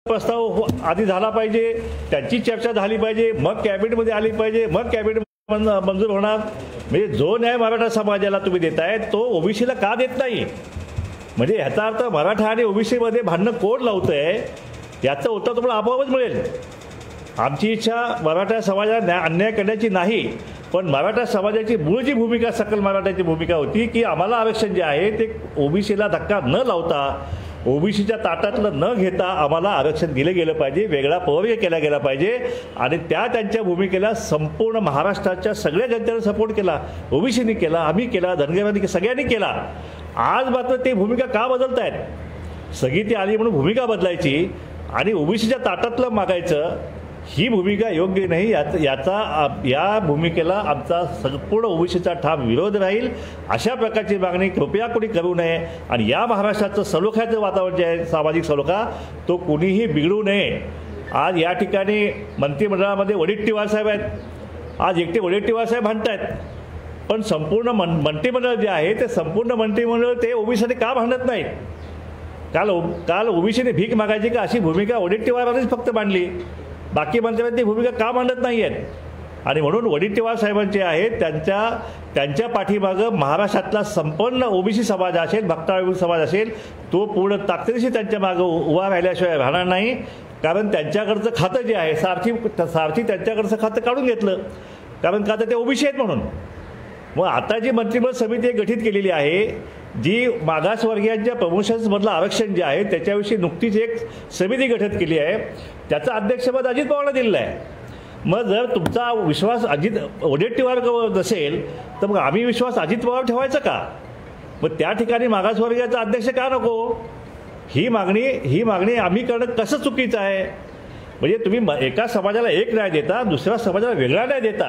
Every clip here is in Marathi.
प्रस्ताव आधी झाला पाहिजे, त्यांची चर्चा झाली पाहिजे, मग कॅबिनेटमध्ये आली पाहिजे, मग कॅबिनेट मंजूर होणार। म्हणजे जो न्याय मराठा समाजाला तुम्ही देताय तो ओबीसीला का देत नाही? म्हणजे ह्याचा अर्थ मराठा आणि ओबीसीमध्ये भांडणं कोण लावतंय याचं उत्तर तुम्हाला आपोआपच मिळेल। आमची इच्छा मराठा समाजाला अन्याय करण्याची नाही, पण मराठा समाजाची मूळ जी भूमिका, सकल मराठाची भूमिका होती की आम्हाला आरक्षण जे आहे ते ओबीसीला धक्का न लावता, ओबीसीच्या ताटातलं न घेता आम्हाला आरक्षण दिलं गेलं पाहिजे, वेगळा प्रवर्ग केला गेला पाहिजे। आणि त्यांच्या भूमिकेला संपूर्ण महाराष्ट्राच्या सगळ्या जनतेने सपोर्ट केला, ओबीसीने केला, आम्ही केला, धनगरांनी, सगळ्यांनी केला। आज मात्र ते भूमिका का बदलतायत? स्थगिती आली म्हणून भूमिका बदलायची आणि ओबीसीच्या ताटातलं मागायचं, ही भूमिका योग्य नाही। या भूमिकेला आमचा संपूर्ण ओबीसीचा ठाम विरोध राहील। अशा प्रकारची मागणी कृपया कोणी करू नये आणि या महाराष्ट्राचं सलोख्याचं वातावरण जे आहे, सामाजिक सलोखा, तो कुणीही बिघडू नये। आज या ठिकाणी मंत्रिमंडळामध्ये वडेट्टीवार साहेब आहेत, आज एकटे वडेट्टीवार साहेब भांडतायत, पण संपूर्ण मंत्रिमंडळ जे आहे ते संपूर्ण मंत्रिमंडळ ते ओबीसीसाठी का भांडत नाही? काल ओबीसीने भीक मागायची का अशी भूमिका वडेट्टीवारांनीच फक्त मांडली, बाकी मंत्र्यांनी ती भूमिका का मांडत नाही आहेत? आणि म्हणून वडेट्टीवार साहेबांचे आहेत त्यांच्या पाठीमागं महाराष्ट्रातला संपूर्ण ओबीसी समाज असेल, भक्ताळ समाज असेल, तो पूर्ण ताकदीशी त्यांच्या मागं उभा राहिल्याशिवाय राहणार नाही। कारण त्यांच्याकडचं खातं जे आहे सारथी त्यांच्याकडचं खातं काढून घेतलं, कारण का तर ते ओबीसी आहेत म्हणून। मग आता जी मंत्रिमंडळ समिती गठीत केलेली आहे, जी मागासवर्गीयांच्या प्रमोशन्समधलं आरक्षण जे आहे त्याच्याविषयी नुकतीच एक समिती गठीत केली आहे, त्याचं अध्यक्षपद अजित पवारला दिलेलं आहे। मग जर तुमचा विश्वास वडेट्टीवारवर नसेल तर मग आम्ही विश्वास अजित पवार ठेवायचा का? मग त्या ठिकाणी मागासवर्गीयाचा अध्यक्ष का नको? ही मागणी आम्ही करणं कसं चुकीचं आहे? म्हणजे तुम्ही एका समाजाला एक न्याय देता, दुसऱ्या समाजाला वेगळा न्याय देता,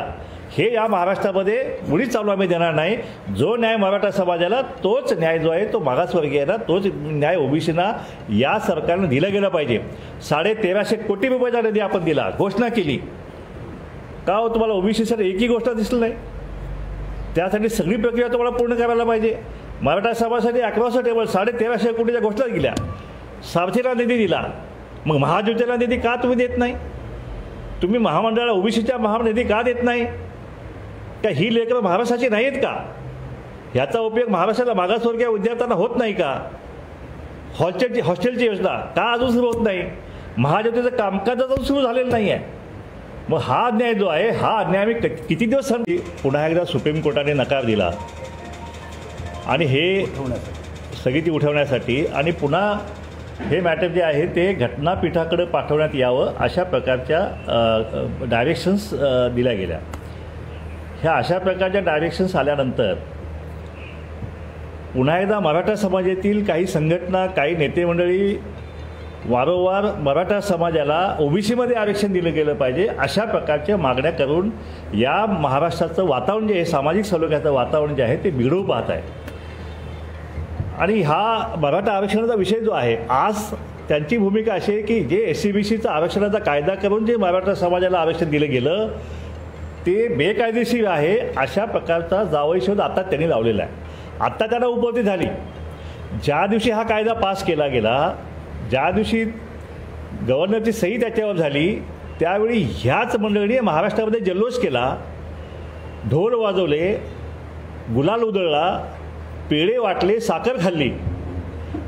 हे या महाराष्ट्रामध्ये मुळीच चालू आम्ही देणार नाही। जो न्याय मराठा समाजाला तोच न्याय जो आहे तो मागासवर्गीयांना, तोच न्याय ओबीसीना या सरकारनं दिला गेला पाहिजे। 1350 कोटी रुपयाचा निधी आपण दिला, घोषणा केली, का हो तुम्हाला ओबीसीसाठी एकही गोष्ट दिसली नाही? त्यासाठी सगळी प्रक्रिया तुम्हाला पूर्ण करायला पाहिजे। मराठा समाजासाठी 1100 टेबल 1350 कोटीच्या घोषणा केल्या, सारथीला निधी दिला, मग महायुतीला निधी का तुम्ही देत नाही? तुम्ही महामंडळाला ओबीसीच्या महानिधी का देत नाही? का ही लेकरं महाराष्ट्राची नाहीत का? ह्याचा उपयोग महाराष्ट्राला मागासवर्गीय विद्यार्थ्यांना होत नाही का? हॉस्टेलची योजना का अजून सुरू होत नाही? महायुतीचं कामकाज अजून सुरू झालेलं नाही आहे। मग हा अन्याय जो आहे, हा अन्याय आम्ही किती दिवस सहन? पुन्हा एकदा सुप्रीम कोर्टाने नकार दिला आणि हे स्थगिती उठवण्यासाठी आणि पुन्हा हे मॅटर जे आहे ते घटनापीठाकडे पाठवण्यात यावं अशा प्रकारच्या डायरेक्शन्स दिल्या गेल्या। ह्या अशा प्रकारच्या डायरेक्शन्स आल्यानंतर पुन्हा एकदा मराठा समाजातील काही संघटना, काही नेते मंडळी वारंवार मराठा समाजाला ओबीसीमध्ये आरक्षण दिलं गेलं पाहिजे अशा प्रकारच्या मागण्या करून या महाराष्ट्राचं वातावरण जे आहे, सामाजिक सलोख्याचं वातावरण जे आहे ते बिघडवू पाहत आहे। आणि हा मराठा आरक्षणाचा विषय जो आहे, आज त्यांची भूमिका अशी आहे की जे SC-BCचा आरक्षणाचा कायदा करून जे मराठा समाजाला आरक्षण दिलं गेलं ते बेकायदेशीर आहे अशा प्रकारचा जावईशोध आता त्यांनी लावलेला आहे। आत्ता त्यांना उपलब्धी झाली, ज्या दिवशी हा कायदा पास केला गेला, ज्या दिवशी गव्हर्नरची सही त्याच्यावर झाली, त्यावेळी ह्याच मंडळीने महाराष्ट्रामध्ये जल्लोष केला, ढोल वाजवले, गुलाल उधळला, पेढे वाटले, साखर खाल्ली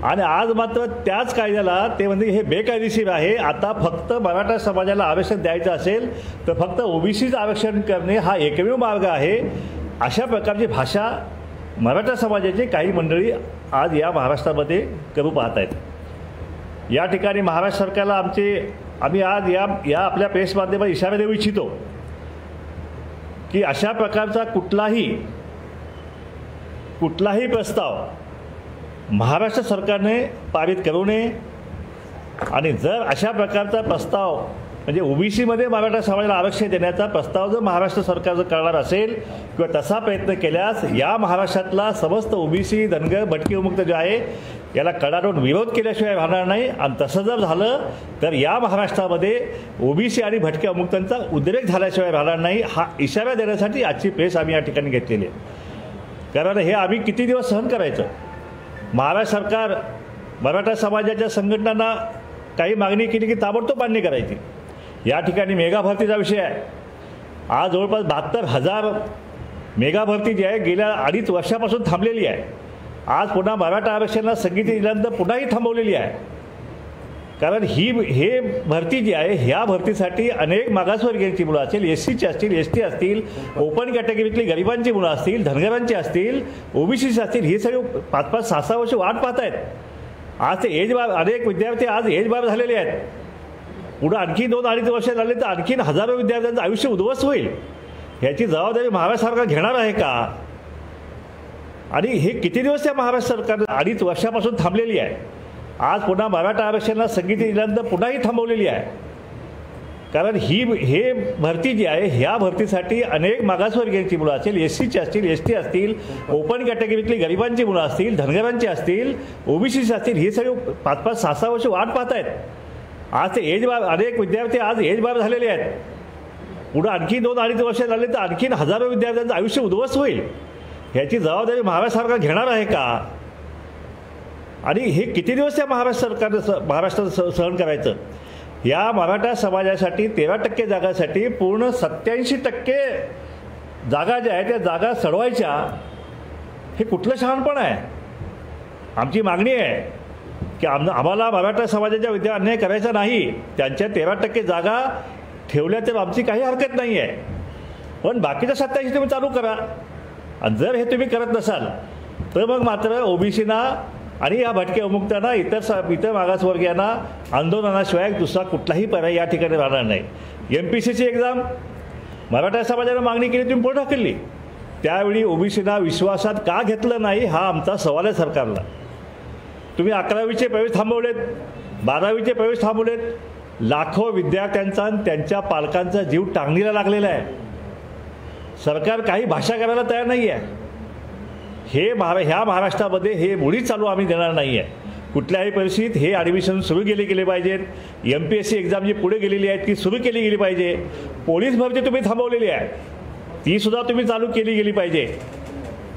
आणि आज मात्र त्याच कायद्याला ते म्हणजे हे बेकायदेशीर आहे। आता फक्त मराठा समाजाला आरक्षण द्यायचं असेल तर फक्त ओबीसीचं आरक्षण करणे हा एकमेव मार्ग आहे, अशा प्रकारची भाषा मराठा समाजाची काही मंडळी आज या महाराष्ट्रामध्ये करू पाहत आहेत। या ठिकाणी महाराष्ट्र सरकारला आम्ही आज या आपल्या प्रेस माध्यमात इशारा देऊ इच्छितो की अशा प्रकारचा कुठलाही प्रस्ताव महाराष्ट्र सरकारने पारित करू नये आणि जर अशा प्रकारचा प्रस्ताव म्हणजे ओबीसीमध्ये मराठा समाजाला आरक्षण देण्याचा प्रस्ताव जर महाराष्ट्र सरकार जर करणार असेल किंवा तसा प्रयत्न केल्यास या महाराष्ट्रातला समस्त ओबीसी, धनगर, भटके विमुक्त जे आहे याला कडाडून विरोध केल्याशिवाय राहणार नाही। आणि तसं जर झालं तर या महाराष्ट्रामध्ये ओबीसी आणि भटक्या विमुक्तांचा उद्रेक झाल्याशिवाय राहणार नाही, हा इशारा देण्यासाठी आजची प्रेस आम्ही या ठिकाणी घेतलेली आहे। कारण हे आम्ही किती दिवस सहन करायचं? महाराष्ट्र सरकार मराठा समाजाच्या संघटनांना काही मागणी केली की ताबडतोब मान्य करायची। या ठिकाणी मेगा भरतीचा विषय आहे। आज जवळपास 72,000 मेगा भरती जी आहे गेल्या 2.5 वर्षापासून थांबलेली आहे। आज पुन्हा मराठा आरक्षणाला स्थगिती दिल्यानंतर पुन्हा ही थांबवलेली आहे। कारण हे भरती जी आहे ह्या भरतीसाठी अनेक मागासवर्गीयांची मुलं असतील, SCची असतील, ST असतील, ओपन कॅटेगरीतली गरिबांची मुलं असतील, धनगरांची असतील, OBCची असतील, हे सगळे 5-5, 6-6 वर्ष वाट पाहत आहेत। आज ते एज बार अनेक विद्यार्थी आज एज बार झालेले आहेत। पुढे आणखी 2-2.5 वर्ष झाले तर आणखी हजारो विद्यार्थ्यांचं आयुष्य उद्ध्वस्त होईल। ह्याची जबाबदारी महाराष्ट्र सरकार घेणार आहे का? आणि हे किती दिवस त्या महाराष्ट्र सरकार 2.5 वर्षापासून थांबलेली आहे। आज पुन्हा मराठा आरक्षणाला स्थगिती दिल्यानंतर पुन्हा ही थांबवलेली आहे। कारण हे भरती जी आहे ह्या भरतीसाठी अनेक मागासवर्गीयांची मुलं असतील, SCची असतील, ST असतील, ओपन कॅटेगरीतली गरिबांची मुलं असतील, धनगरांची असतील, OBCची असतील, हे सगळे 5-5, 6-6 वर्ष वाट पाहत आहेत। आज ते एज बार अनेक विद्यार्थी आज एज बार झालेले आहेत। पुढे आणखी 2-2.5 वर्ष झाले तर आणखी हजारो विद्यार्थ्यांचं आयुष्य उद्ध्वस्त होईल। ह्याची जबाबदारी महाराष्ट्र सरकार घेणार आहे का? आणि हे किती दिवस त्या महाराष्ट्रात सहन करायचं? या मराठा समाजासाठी 13% जागासाठी पूर्ण 87% जागा ज्या आहेत त्या जागा सोडवायच्या, हे कुठलं शहाणपण आहे? आमची मागणी आहे की आम्हाला मराठा समाजाच्या अन्याय करायचा नाही। त्यांच्या 13% जागा ठेवल्या तर आमची काही हरकत नाही आहे, पण बाकीच्या 87 तुम्ही चालू करा। आणि जर हे तुम्ही करत नसाल तर मग मात्र OBCना आणि या भटके विमुक्तांना इतर मागासवर्गीयांना आंदोलनाशिवाय दुसरा कुठलाही पर्याय या ठिकाणी राहणार नाही। MPSCची एक्झाम मराठा समाजाने मागणी केली, तुम्ही पुढे ढकलली। त्यावेळी OBCना विश्वासात का घेतलं नाही हा आमचा सवाल आहे सरकारला। तुम्ही 11वीचे प्रवेश थांबवलेत, 12वीचे प्रवेश थांबवलेत। लाखो विद्यार्थ्यांचा आणि त्यांच्या पालकांचा जीव टांगणीला लागलेला आहे। सरकार काही भाषा करायला तयार नाही आहे। ह्या महाराष्ट्रामध्ये हे मुळीच चालू आम्ही देणार नाही आहे। कुठल्याही परिस्थितीत हे ॲडमिशन सुरू केले पाहिजेत। MPSC एक्झाम जी पुढे गेलेली आहे ती सुरू केली गेली पाहिजे। पोलीस भरती तुम्ही थांबवलेली आहे, तीसुद्धा तुम्ही चालू केली गेली पाहिजे।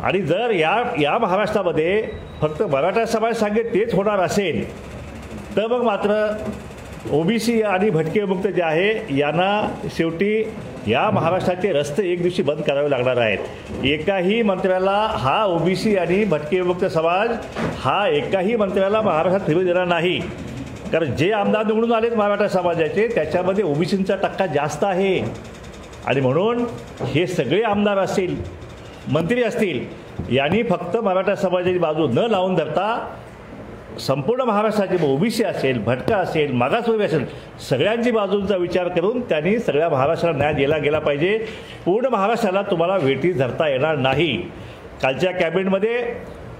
आणि जर या महाराष्ट्रामध्ये फक्त मराठा समाज सांगेल तेच होणार असेल तर मग मात्र OBC आणि भटके विमुक्त जे आहे यांना शेवटी या महाराष्ट्राचे रस्ते एक दिवशी बंद करावे लागणार आहेत। एकाही मंत्र्याला हा OBC आणि भटके विमुक्त समाज हा एकाही मंत्र्याला महाराष्ट्रात फिरू देणार नाही। कारण जे आमदार निवडून आलेत मराठा समाजाचे त्याच्यामध्ये OBCचा टक्का जास्त आहे। आणि म्हणून हे सगळे आमदार असतील, मंत्री असतील, यांनी फक्त मराठा समाजाची बाजू न लावून धरता संपूर्ण महाराष्ट्राची OBC असेल, भटका असेल, मागासवर्गीय असेल, सगळ्यांची बाजूंचा विचार करून त्यांनी सगळ्या महाराष्ट्राला न्याय दिला गेला पाहिजे। पूर्ण महाराष्ट्राला तुम्हाला वेठी धरता येणार नाही। कालच्या कॅबिनेटमध्ये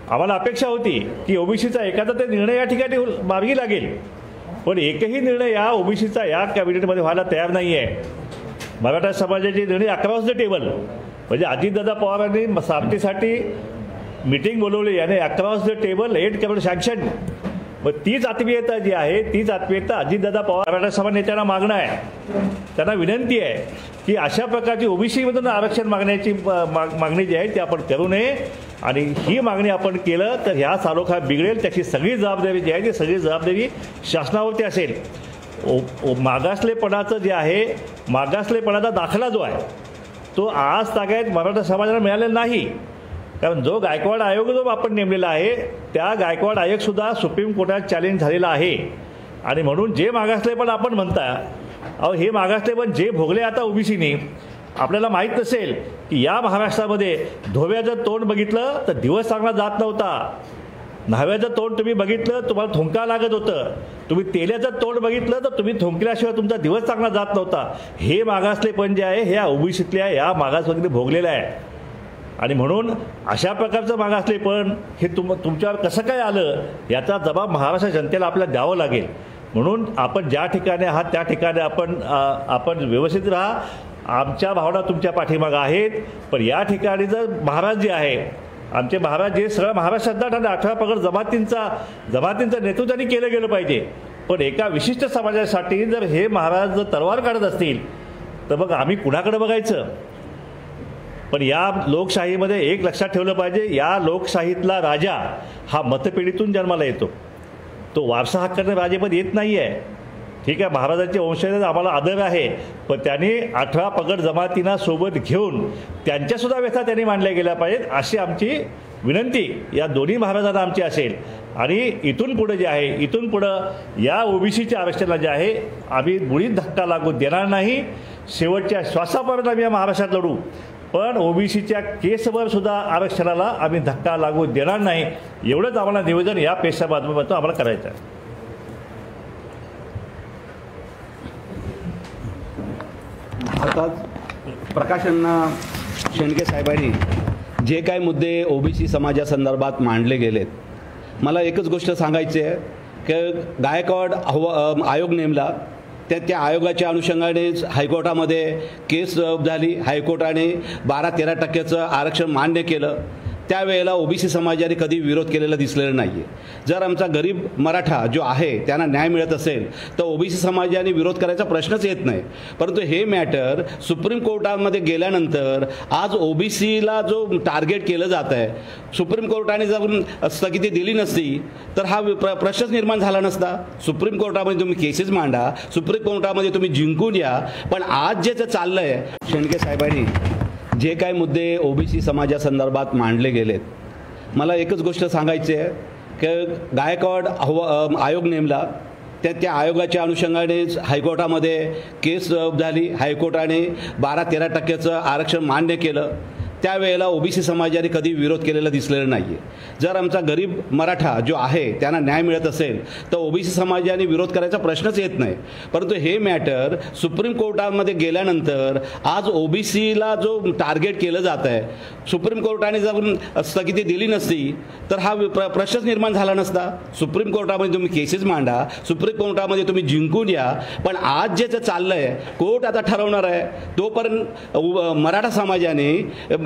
आम्हाला अपेक्षा होती की OBCचा एखादा ते निर्णय या ठिकाणी मार्गी लागेल, पण एकही निर्णय या OBCचा या कॅबिनेटमध्ये व्हायला तयार नाही आहे। मराठा समाजाचे निर्णय अक्रॉस द टेबल, म्हणजे अजितदादा पवारांनी सामतीसाठी मीटिंग बोलवली आणि across the table 8 crore sanction. मग तीच आत्मीयता जी आहे तीच आत्मीयता अजितदादा पवार मराठा समाज नेत्यांना मागणं आहे, त्यांना विनंती आहे की अशा प्रकारची OBCमधून आरक्षण मागण्याची मागणी जी आहे ती आपण करू नये। आणि ही मागणी आपण केलं तर ह्या सालोखा बिघडेल, त्याची सगळी जबाबदारी जी आहे ती सगळी जबाबदारी शासनावरती असेल। मागासलेपणाचं जे आहे, मागासलेपणाचा दाखला जो आहे तो आज तागायत मराठा समाजाला मिळालेला नाही। कारण जो गायकवाड आयोग जो आपण नेमलेला आहे त्या गायकवाड आयोगसुद्धा सुप्रीम कोर्टात चॅलेंज झालेला आहे। आणि म्हणून जे मागासलेपण आपण म्हणता, हे मागासलेपण जे भोगले आता OBCने, आपल्याला माहीत नसेल की या महाराष्ट्रामध्ये धोव्याचं तोंड बघितलं तर दिवस चांगला जात नव्हता, न्हाव्याचं तोंड तुम्ही बघितलं तुम्हाला थुंका लागत होतं, तुम्ही तेल्याचं तोंड बघितलं तर तुम्ही थुंकल्याशिवाय तुमचा दिवस चांगला जात नव्हता। हे मागासलेपण जे आहे ह्या OBCतल्या या मागासवर्गीय भोगलेलं आहे। आणि म्हणून अशा प्रकारचं मागासलेपण हे तुमच्यावर कसं काय आलं याचा जबाब महाराष्ट्र जनतेला आपल्याला द्यावं लागेल। म्हणून आपण ज्या ठिकाणी आहात त्या ठिकाणी आपण व्यवस्थित राहा। आमच्या भावना तुमच्या पाठीमागं आहेत, पण या ठिकाणी जर महाराज जे आहे, आमचे महाराज जे सगळं महाराष्ट्रात आणि 18 पगड जमातींचं नेतृत्व त्यांनी केलं गेलं पाहिजे। पण एका विशिष्ट समाजासाठी जर हे महाराज जर तलवार काढत असतील तर मग आम्ही कुणाकडे बघायचं? पण या लोकशाहीमध्ये एक लक्षात ठेवलं पाहिजे, या लोकशाहीतला राजा हा मतपेढीतून जन्माला येतो। तो वारसा हक्काने राजेपद येत नाही आहे. ठीक आहे, महाराजांचे वंशज आम्हाला आदर आहे, पण त्यांनी 18 पगड जमातींना सोबत घेऊन त्यांच्यासुद्धा व्यथा त्यांनी मांडल्या गेल्या पाहिजेत अशी आमची विनंती या दोन्ही महाराजांना आमची असेल. आणि इथून पुढे जे आहे, इथून पुढं या ओबीसीच्या आरक्षणाला जे आहे आम्ही मुळीच धक्का लागू देणार नाही. शेवटच्या श्वासापर्यंत आम्ही या महाराष्ट्रात लढू, पण ओबीसीच्या केसवर सुद्धा आरक्षणाला आम्ही धक्का लागू देणार नाही. एवढंच आम्हाला निवेदन या पेशच्या माध्यमातून आम्हाला करायचं आहे. आता प्रकाशअण्णा शेंडगे साहेबांनी जे काही मुद्दे ओबीसी समाजासंदर्भात मांडले गेलेत, मला एकच गोष्ट सांगायची आहे की गायकवाड आयोग नेमला, त्या आयोगाच्या अनुषंगाने हायकोर्टामध्ये केस झाली. हायकोर्टाने 12-13% आरक्षण मान्य केलं. त्यावेळेला ओबीसी समाजाने कधी विरोध केलेला दिसलेला नाही आहे. जर आमचा गरीब मराठा जो आहे त्यांना न्याय मिळत असेल तर ओबीसी समाजाने विरोध करायचा प्रश्नच येत नाही. परंतु हे मॅटर सुप्रीम कोर्टामध्ये गेल्यानंतर आज ओबीसीला जो टार्गेट केलं जात आहे, सुप्रीम कोर्टाने जर स्थगिती दिली नसती तर हा प्रश्नच निर्माण झाला नसता. सुप्रीम कोर्टामध्ये तुम्ही केसेस मांडा, सुप्रीम कोर्टामध्ये तुम्ही जिंकून या, पण आज जे चाललं आहे, शेंडगे साहेबांनी जे काही मुद्दे ओबीसी समाजासंदर्भात मांडले गेलेत, मला एकच गोष्ट सांगायची आहे की गायकवाड आयोग नेमला, त्या आयोगाच्या अनुषंगाने हायकोर्टामध्ये केस झाली. हायकोर्टाने 12-13% आरक्षण मान्य केलं. त्यावेळेला ओबीसी समाजाने कधी विरोध केलेला दिसलेला नाही आहे. जर आमचा गरीब मराठा जो आहे त्यांना न्याय मिळत असेल तर ओबीसी समाजाने विरोध करायचा प्रश्नच येत नाही. परंतु हे मॅटर सुप्रीम कोर्टामध्ये गेल्यानंतर आज ओबीसीला जो टार्गेट केलं जात आहे, सुप्रीम कोर्टाने जर स्थगिती दिली नसती तर हा प्रश्नच निर्माण झाला नसता. सुप्रीम कोर्टामध्ये तुम्ही केसेस मांडा, सुप्रीम कोर्टामध्ये तुम्ही जिंकून या, पण आज जे चाललं आहे कोर्ट आता ठरवणार आहे. तोपर्यंत मराठा समाजाने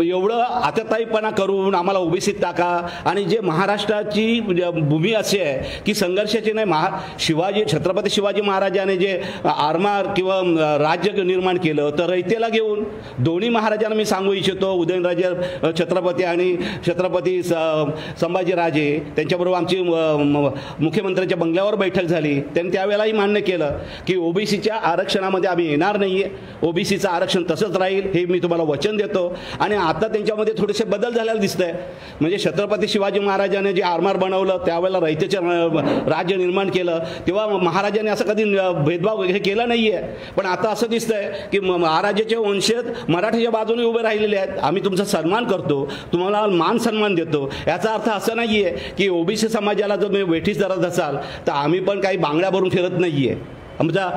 एवढं आतताईपणा करून आम्हाला ओबीसीत टाका, आणि जे महाराष्ट्राची भूमी अशी आहे की संघर्षाची नाही, छत्रपती शिवाजी महाराजांनी जे आरमार किंवा राज्य निर्माण केलं तर रयतेला घेऊन दोन्ही महाराजांना मी सांगू इच्छितो, उदयनराजे छत्रपती आणि छत्रपती संभाजीराजे, त्यांच्याबरोबर आमची मुख्यमंत्र्यांच्या बंगल्यावर बैठक झाली. त्यांनी त्यावेळेलाही मान्य केलं की ओबीसीच्या आरक्षणामध्ये आम्ही येणार नाही आहे, ओबीसीचं आरक्षण तसंच राहील, हे मी तुम्हाला वचन देतो. आणि आता त्यांच्यामध्ये थोडेसे बदल झालेला दिसतंय. म्हणजे छत्रपती शिवाजी महाराजांनी जे आरमार बनवलं, त्यावेळेला रयतेचं राज्य निर्माण केलं, तेव्हा महाराजांनी असं कधी भेदभाव हे केला नाही आहे. पण आता असं दिसतंय की महाराजाचे वंशज मराठीच्या बाजूने उभे राहिलेले आहेत. आम्ही तुमचा सन्मान करतो, तुम्हाला मान सन्मान देतो. याचा अर्थ असं नाही आहे की ओबीसी समाजाला जर वेठीस धरत असाल तर आम्ही पण काही बांगड्या भरून फिरत नाही आहे. आमचा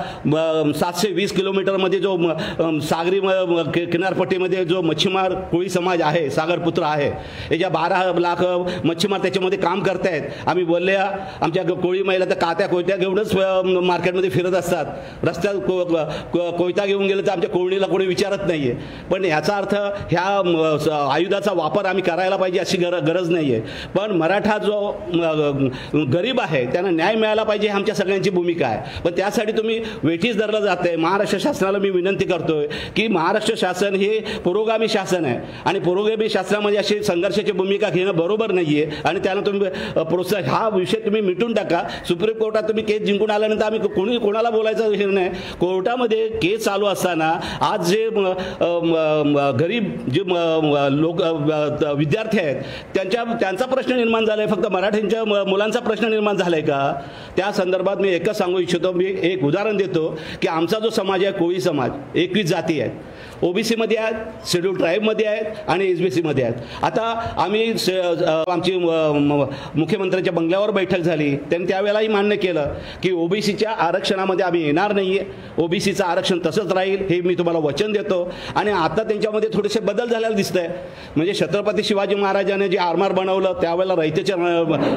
720 किलोमीटरमध्ये जो सागरी किनारपट्टीमध्ये जो मच्छीमार कोळी समाज आहे, सागरपुत्र आहे, याच्या 12 लाख मच्छीमार त्याच्यामध्ये काम करतायत. आम्ही बोलल्या आमच्या कोळी महिला तर कात्या कोयत्या घेऊनच मार्केटमध्ये फिरत असतात. रस्त्यात कोयता घेऊन गेलं तर आमच्या कोळणीला कोणी विचारत नाही आहे. पण याचा अर्थ ह्या आयुधाचा वापर आम्ही करायला पाहिजे अशी गरज नाही आहे. पण मराठा जो गरीब आहे त्यांना न्याय मिळाला पाहिजे, आमच्या सगळ्यांची भूमिका आहे. पण त्यासाठी तुम्ही वेठीस धरलं जात आहे. महाराष्ट्र शासनाला मी विनंती करतोय की महाराष्ट्र शासन हे पुरोगामी शासन आहे, आणि पुरोगामी शासनामध्ये अशी संघर्षाची भूमिका घेणं बरोबर नाही आहे. आणि त्याला तुम्ही प्रोत्साहन, हा विषय तुम्ही मिटून टाका. सुप्रीम कोर्टात तुम्ही केस जिंकून आल्यानंतर आम्ही कोणाला बोलायचा विषय नाही. कोर्टामध्ये केस चालू असताना आज जे गरीब जे लोक विद्यार्थी आहेत त्यांचा प्रश्न निर्माण झाला आहे, फक्त मराठ्यांच्या मुलांचा प्रश्न निर्माण झाला आहे का? त्या संदर्भात मी एकच सांगू इच्छितो. मी एक उदाहरण देतो की आमचा जो समाज आहे कोळी समाज 21 जाती आहेत. ओबीसीमध्ये आहेत, शेड्यूल ट्राईबमध्ये आहेत आणि एसबीसीमध्ये आहेत. आता आम्ही आमची मुख्यमंत्र्यांच्या बंगल्यावर बैठक झाली. त्यांनी त्यावेळेलाही मान्य केलं की ओबीसीच्या आरक्षणामध्ये आम्ही येणार नाही आहे, ओबीसीचं आरक्षण तसंच राहील, हे मी तुम्हाला वचन देतो. आणि आता त्यांच्यामध्ये थोडेसे बदल झालेला दिसतंय. म्हणजे छत्रपती शिवाजी महाराजांनी जे आरमार बनवलं, त्यावेळेला रयतेचं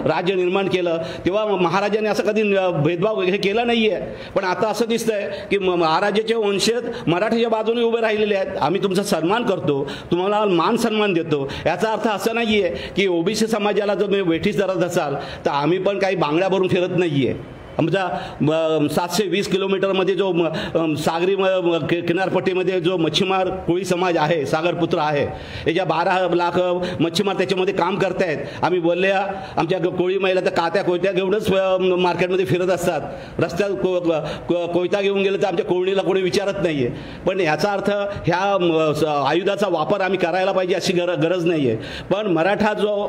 राज्य निर्माण केलं, तेव्हा महाराजांनी असं कधी भेदभाव हे केला नाही आहे. पण आता असं दिसतंय की महाराजाचे वंशज मराठीच्या बाजूने उभे राहिलेले आहेत. आम्ही तुमचा सन्मान करतो, तुम्हाला मान सन्मान देतो. याचा अर्थ असं नाही आहे की ओबीसी समाजाला जर वेठीस धरत असाल तर आम्ही पण काही बांगड्या भरून फिरत नाही आहे. आमचा 720 किलोमीटरमध्ये जो सागरी किनारपट्टीमध्ये जो मच्छीमार कोळी समाज आहे, सागरपुत्र आहे, याच्या 12 लाख मच्छीमार त्याच्यामध्ये काम करतायत. आम्ही बोलल्या आमच्या कोळी महिला तर कात्या कोयत्या घेऊनच मार्केटमध्ये फिरत असतात. रस्त्यात कोयता घेऊन गेलं तर आमच्या कोळणीला कोणी विचारत नाही आहे. पण याचा अर्थ ह्या आयुधाचा वापर आम्ही करायला पाहिजे अशी गरज नाही आहे. पण मराठा जो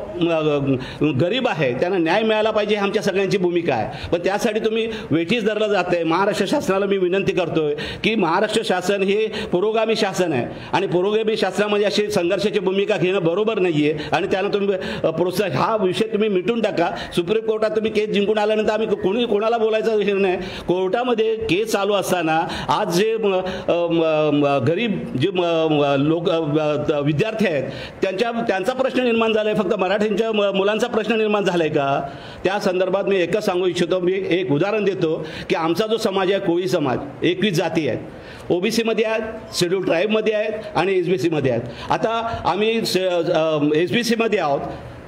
गरीब आहे त्यांना न्याय मिळाला पाहिजे, आमच्या सगळ्यांची भूमिका आहे. पण त्यासाठी तुम्ही वेठीस धरलं जात आहे. महाराष्ट्र शासनाला मी विनंती करतोय की महाराष्ट्र शासन हे पुरोगामी शासन आहे आणि पुरोगामी शासनामध्ये अशी संघर्षाची भूमिका घेणं बरोबर नाही आहे आणि त्यानं तुम्ही प्रोत्साहन हा विषय तुम्ही मिटून टाका. सुप्रीम कोर्टात तुम्ही केस जिंकून आल्यानंतर आम्ही कोणाला बोलायचा विषय नाही. कोर्टामध्ये केस चालू असताना आज जे गरीब जे लोक विद्यार्थी आहेत त्यांचा प्रश्न निर्माण झाला आहे, फक्त मराठ्यांच्या मुलांचा प्रश्न निर्माण झाला आहे का? त्या संदर्भात मी एकच सांगू इच्छितो. मी एक उदाहरण देतो की आमचा जो समाज आहे कोळी समाज 21 जाती आहेत. OBC-मध्ये आहेत, शेड्यूल ट्राईबमध्ये आहेत आणि SBC-मध्ये आहेत. आता आम्ही SBC-मध्ये आहोत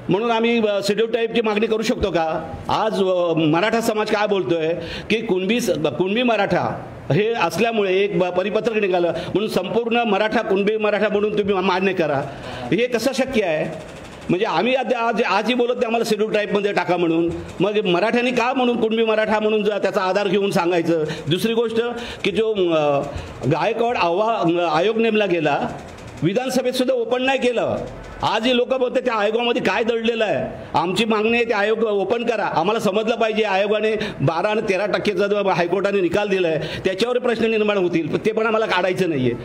म्हणून आम्ही शेड्यूल टाईपची मागणी करू शकतो का? आज मराठा समाज काय बोलतोय की कुणबी मराठा हे असल्यामुळे एक परिपत्रक निघालं म्हणून संपूर्ण मराठा कुणबी मराठा म्हणून तुम्ही मान्य करा. हे कसं शक्य आहे? म्हणजे आम्ही आजही बोलत नाही आम्हाला शेड्यूल ट्राईबमध्ये टाका म्हणून. मग मराठ्यांनी का म्हणून कुणबी मराठा म्हणून त्याचा आधार घेऊन सांगायचं? दुसरी गोष्ट की जो गायकवाड आयोग नेमला गेला, विधानसभेत सुद्धा ओपन नाही केलं. आज हे लोक बोलते त्या आयोगामध्ये काय दडलेलं आहे. आमची मागणी आहे ते आयोग ओपन करा. आम्हाला समजलं पाहिजे आयोगाने 12 आणि 13% जो हायकोर्टाने निकाल दिला आहे त्याच्यावर प्रश्न निर्माण होतील. ते पण आम्हाला काढायचं नाही आहे.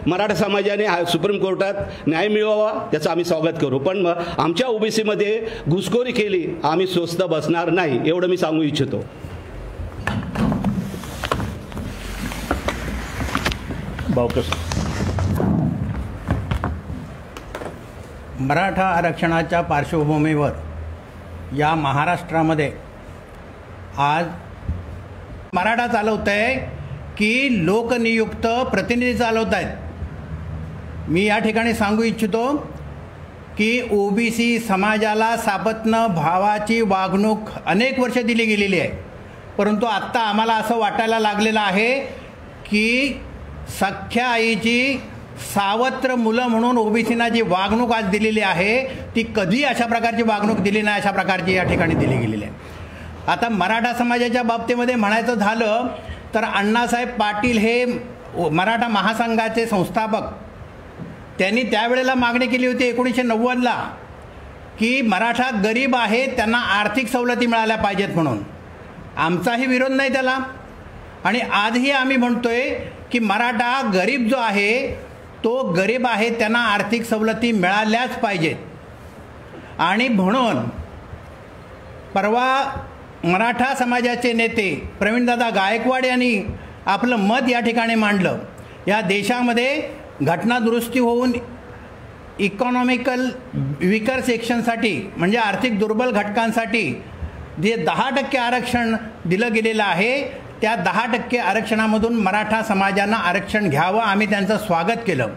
मराठा समाजाने सुप्रीम कोर्टात न्याय मिळवावा त्याचं आम्ही स्वागत करू. पण आमच्या OBC-मध्ये घुसखोरी केली आम्ही स्वस्त बसणार नाही एवढं मी सांगू इच्छितो. बावकस. मराठा आरक्षणाच्या पार्श्वभूमीवर या महाराष्ट्रामध्ये आज मराठा चालवत आहे की लोकनियुक्त प्रतिनिधी चालवत आहेत. मी या ठिकाणी सांगू इच्छितो की OBC समाजाला सापत्न भावाची वागणूक अनेक वर्ष दिली गेलेली आहे. परंतु आत्ता आम्हाला असं वाटायला लागलेलं आहे की सख्या आईची सावत्र मुलं म्हणून OBCना जी वागणूक आज दिलेली आहे ती कधी अशा प्रकारची वागणूक दिली नाही अशा प्रकारची या ठिकाणी दिली गेलेली आहे. आता मराठा समाजाच्या बाबतीमध्ये म्हणायचं झालं तर अण्णासाहेब पाटील हे मराठा महासंघाचे संस्थापक, त्यांनी त्यावेळेला मागणी केली होती 1990ला की मराठा गरीब आहे त्यांना आर्थिक सवलती मिळाल्या पाहिजेत म्हणून. आमचाही विरोध नाही त्याला आणि आजही आम्ही म्हणतोय की मराठा गरीब जो आहे तो गरीब आहे त्यांना आर्थिक सवलती मिळाल्याच पाहिजेत. आणि म्हणून परवा मराठा समाजाचे नेते प्रवीणदादा गायकवाड यांनी आपलं मत या ठिकाणी मांडलं. या देशामध्ये घटना दुरुस्ती होऊन इकॉनॉमिकल विकर सेक्शनसाठी म्हणजे आर्थिक दुर्बल घटकांसाठी जे 10% आरक्षण दिलं गेलेलं आहे त्या 10% आरक्षणामधून मराठा समाजानं आरक्षण घ्यावं. आम्ही त्यांचं स्वागत केलं.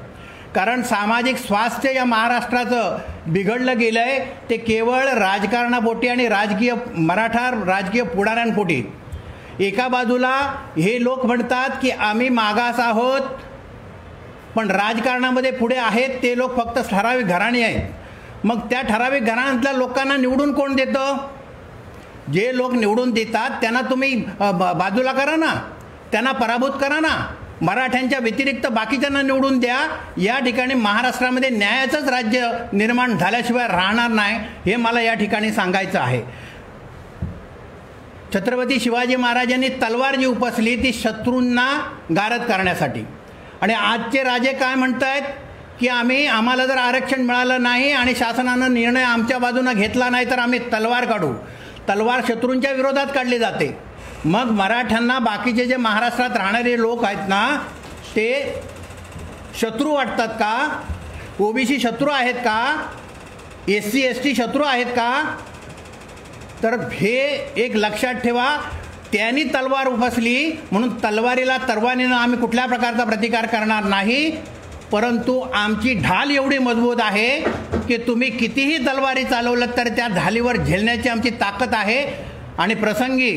कारण सामाजिक स्वास्थ्य या महाराष्ट्राचं बिघडलं गेलं आहे ते केवळ राजकारणापोटी आणि मराठा राजकीय पुढाऱ्यांपोटी. एका बाजूला हे लोक म्हणतात की आम्ही मागास आहोत पण राजकारणामध्ये पुढे आहेत ते लोक फक्त ठराविक घराणी आहेत. मग त्या ठराविक घराण्यातल्या लोकांना निवडून कोण देतं? जे लोक निवडून देतात त्यांना तुम्ही बाजूला करा ना, त्यांना पराभूत करा ना. मराठ्यांच्या व्यतिरिक्त बाकीच्यांना निवडून द्या. या ठिकाणी महाराष्ट्रामध्ये न्यायाचंच राज्य निर्माण झाल्याशिवाय राहणार नाही हे मला या ठिकाणी सांगायचं आहे. छत्रपती शिवाजी महाराजांनी तलवार जी उपसली ती शत्रूंना गारद करण्यासाठी. आणि आजचे राजे काय म्हणतायत की आम्हाला जर आरक्षण मिळालं नाही आणि शासनानं निर्णय आमच्या बाजूने घेतला नाही तर आम्ही तलवार काढू. तलवार शत्रूंच्या विरोधात काढली जाते. मग मराठ्यांना बाकीचे जे महाराष्ट्रात राहणारे लोक आहेत ना ते शत्रू वाटतात का? OBC शत्रू आहेत का? SC ST शत्रू आहेत का? तर हे एक लक्षात ठेवा. त्यांनी तलवार उपसली म्हणून तलवारीला तरवारीनं आम्ही कुठल्या प्रकारचा प्रतिकार करणार नाही. परंतु आमची ढाल एवढी मजबूत आहे की तुम्ही कितीही तलवारी चालवलं तर त्या ढालीवर झेलण्याची आमची ताकद आहे. आणि प्रसंगी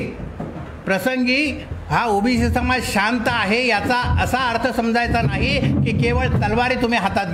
प्रसंगी हा ओबीसी समाज शांत आहे याचा असा अर्थ समजायचा नाही की केवळ तलवारी तुम्ही हातात